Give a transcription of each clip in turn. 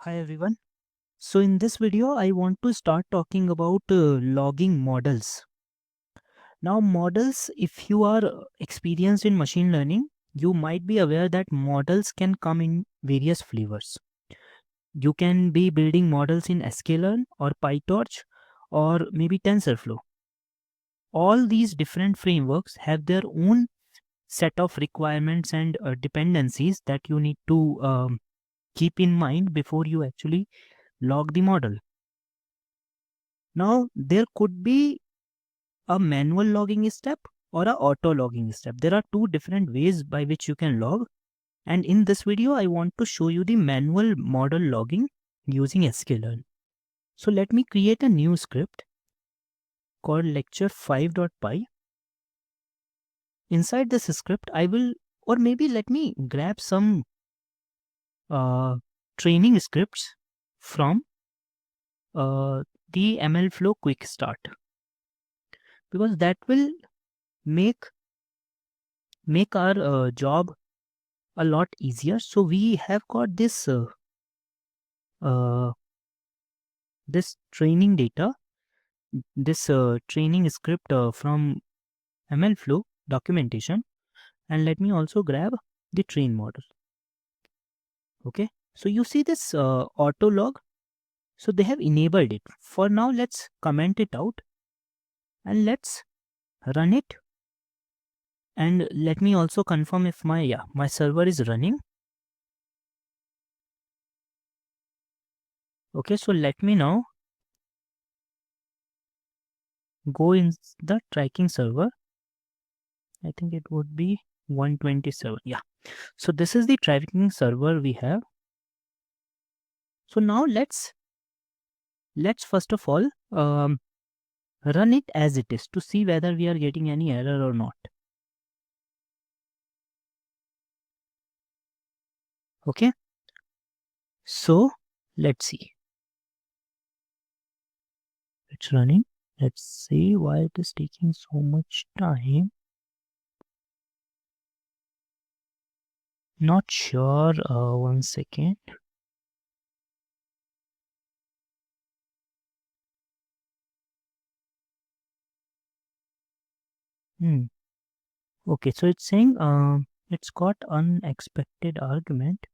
Hi everyone. So in this video I want to start talking about logging models. Now models, if you are experienced in machine learning, you might be aware that models can come in various flavors. You can be building models in sklearn or PyTorch or maybe TensorFlow. All these different frameworks have their own set of requirements and dependencies that you need to keep in mind before you actually log the model. Now, there could be a manual logging step or a auto logging step. There are two different ways by which you can log. And in this video, I want to show you the manual model logging using sklearn. So let me create a new script called lecture5.py. Inside this script, I will, or maybe let me grab some training scripts from the MLflow quick start, because that will make our job a lot easier. So we have got uh, this training data, this training script from MLflow documentation, and let me also grab the train model. Okay, so you see this auto log. So they have enabled it. For now, let's comment it out and let's run it. And let me also confirm if my server is running. Okay, so let me now go in the tracking server. I think it would be 127. Yeah. So this is the tracking server we have. So now let's first of all run it as it is to see whether we are getting any error or not. Okay. So let's see. It's running. Let's see why it is taking so much time. Not sure. 1 second. Okay, so it's saying it's got unexpected argument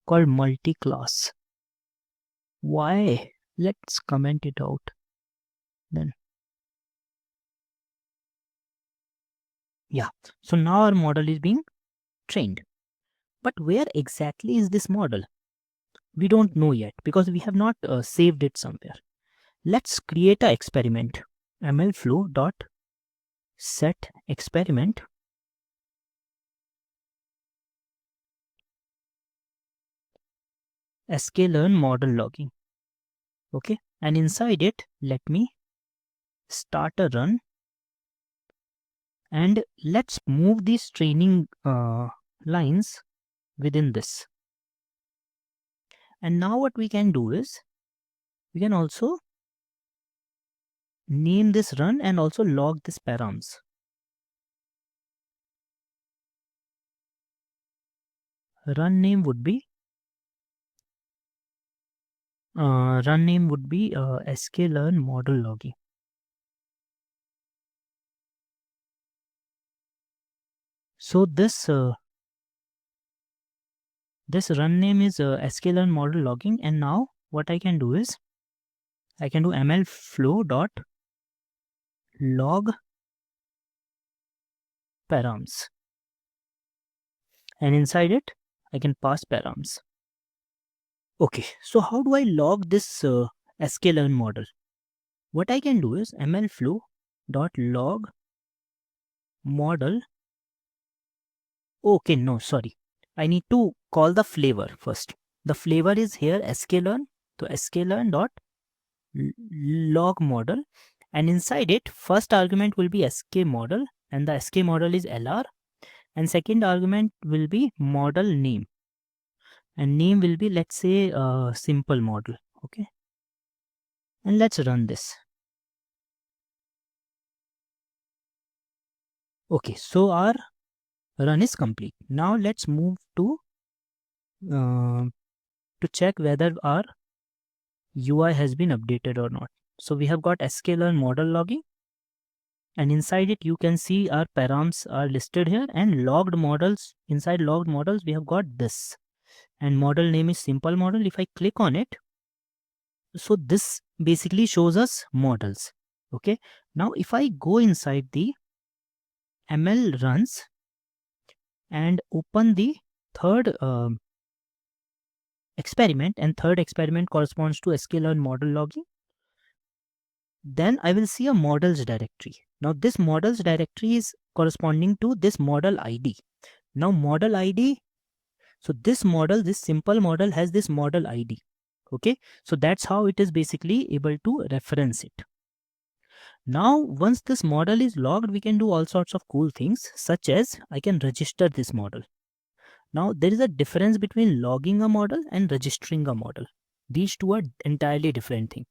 called multi-class. Why? Let's comment it out then. Yeah, so now our model is being trained. But where exactly is this model? We don't know yet because we have not saved it somewhere. Let's create an experiment. MLflow dot set experiment. sklearn model logging. Okay, and inside it, let me start a run. And let's move these training lines within this. And now what we can do is we can also name this run and also log this params. Run name would be sklearn model logging. So this run name is sklearn model logging, and now what I can do is I can do MLflow dot log params, and inside it I can pass params. Okay, so how do I log this sklearn model? What I can do is MLflow dot log model. Okay, no, sorry. I need to call the flavor first. The flavor is here sklearn. So sklearn dot log model, and inside it first argument will be sk model, and the sk model is lr, and second argument will be model name, and name will be, let's say, simple model. Okay, and let's run this. Okay, so our run is complete. Now let's move to to check whether our UI has been updated or not. So we have got sklearn model logging, and inside it you can see our params are listed here, and logged models. Inside logged models we have got this, and model name is simple model. If I click on it, so this basically shows us models. Okay, now if I go inside the ML runs and open the third experiment, and third experiment corresponds to sklearn model logging, then I will see a models directory. Now this models directory is corresponding to this model ID. Now model ID, so this model, this simple model has this model ID. Okay, so that's how it is basically able to reference it. Now once this model is logged, we can do all sorts of cool things, such as I can register this model. Now there is a difference between logging a model and registering a model. These two are entirely different things.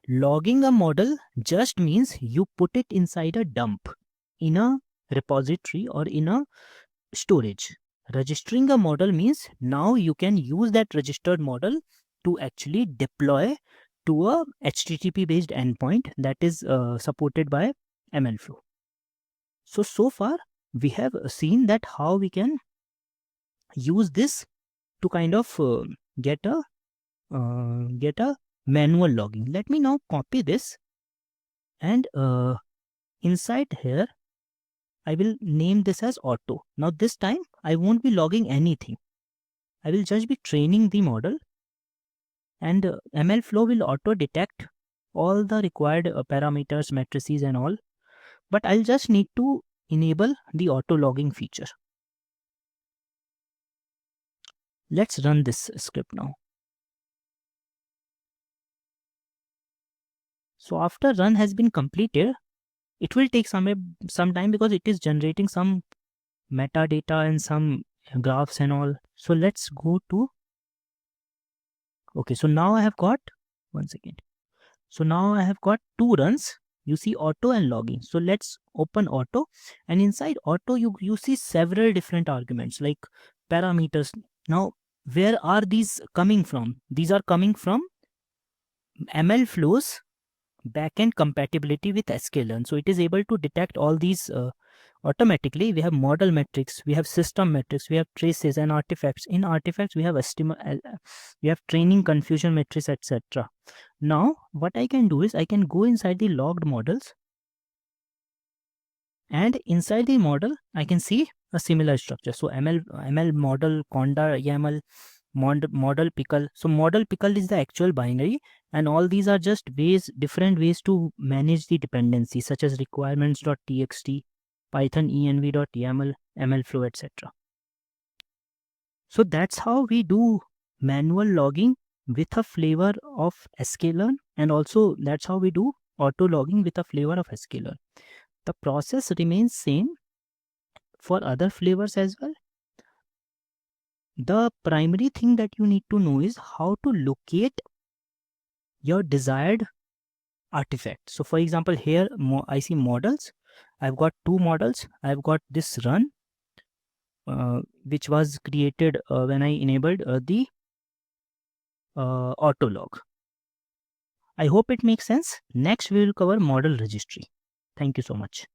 Logging a model just means you put it inside a dump, in a repository or in a storage. Registering a model means now you can use that registered model to actually deploy to a HTTP based endpoint that is supported by MLflow. So far we have seen that how we can use this to kind of get a manual logging. Let me now copy this, and inside here I will name this as auto. Now this time I won't be logging anything. I will just be training the model, and MLflow will auto detect all the required parameters, matrices and all, but I'll just need to enable the auto logging feature. Let's run this script now. So after run has been completed, it will take some time because it is generating some metadata and some graphs and all. So let's go to, okay, so now I have got, one second. So now I have got two runs. You see auto and logging. So let's open auto, and inside auto you see several different arguments like parameters. Now where are these coming from? These are coming from MLflow's backend compatibility with sklearn. So it is able to detect all these automatically. We have model metrics, we have system metrics, we have traces and artifacts. In artifacts we have we have training, confusion matrix, etc. Now what I can do is I can go inside the logged models, and inside the model I can see a similar structure. So ML model conda YAML model pickle. So model pickle is the actual binary, and all these are just different ways to manage the dependencies, such as requirements.txt, python env.yaml, MLflow, etc. So that's how we do manual logging with a flavor of sklearn, and also that's how we do auto logging with a flavor of sklearn. The process remains same for other flavors as well. The primary thing that you need to know is how to locate your desired artifact. So for example, here I see models. I've got two models. I've got this run, which was created when I enabled the auto log. I hope it makes sense. Next we will cover model registry. Thank you so much.